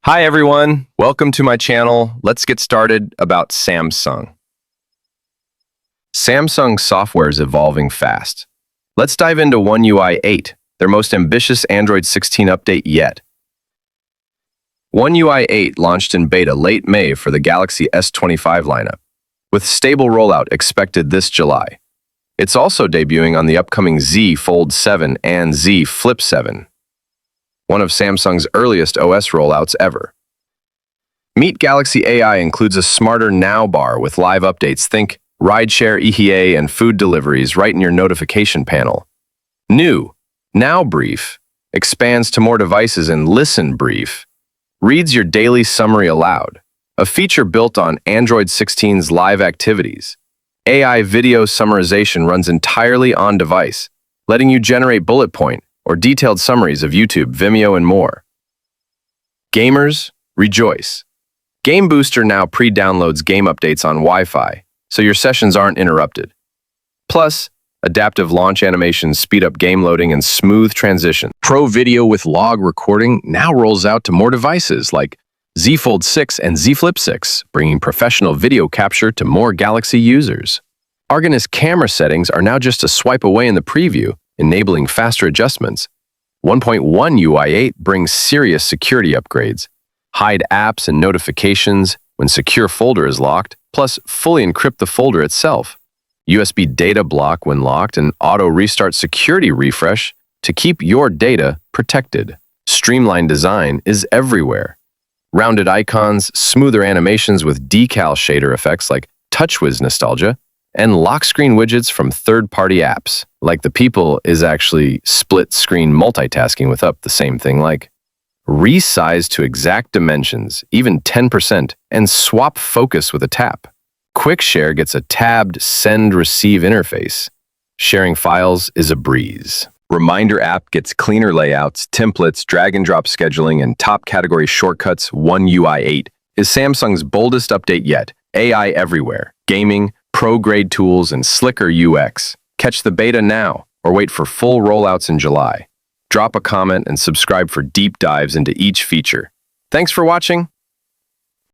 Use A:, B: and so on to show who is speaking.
A: Hi everyone, welcome to my channel. Let's get started about Samsung. Samsung software is evolving fast. Let's dive into One UI 8, their most ambitious Android 16 update yet. One UI 8 launched in beta late May for the Galaxy S25 lineup, with stable rollout expected this July. It's also debuting on the upcoming Z Fold 7 and Z Flip 7. One of Samsung's earliest OS rollouts ever. Meet Galaxy AI includes a smarter Now bar with live updates. Think rideshare, ETA, and food deliveries right in your notification panel. New Now Brief expands to more devices, and Listen Brief reads your daily summary aloud, a feature built on Android 16's live activities. AI video summarization runs entirely on device, letting you generate bullet point or detailed summaries of YouTube, Vimeo, and more. Gamers, rejoice. Game Booster now pre-downloads game updates on Wi-Fi, so your sessions aren't interrupted. Plus, adaptive launch animations speed up game loading and smooth transition. Pro Video with log recording now rolls out to more devices like Z Fold 6 and Z Flip 6, bringing professional video capture to more Galaxy users. Argonis camera settings are now just a swipe away in the preview, enabling faster adjustments. 1.1 UI 8 brings serious security upgrades. Hide apps and notifications when secure folder is locked, plus fully encrypt the folder itself. USB data block when locked, and auto restart security refresh to keep your data protected. Streamlined design is everywhere. Rounded icons, smoother animations with decal shader effects like TouchWiz nostalgia, and lock screen widgets from third-party apps. Like the people is actually split-screen multitasking with up the same thing like resize to exact dimensions, even 10%, and swap focus with a tap. Quick Share gets a tabbed send-receive interface. Sharing files is a breeze. Reminder app gets cleaner layouts, templates, drag-and-drop scheduling, and top category shortcuts. One UI 8 is Samsung's boldest update yet. AI everywhere. Gaming, pro-grade tools, and slicker UX. Catch the beta now, or wait for full rollouts in July. Drop a comment and subscribe for deep dives into each feature. Thanks for watching.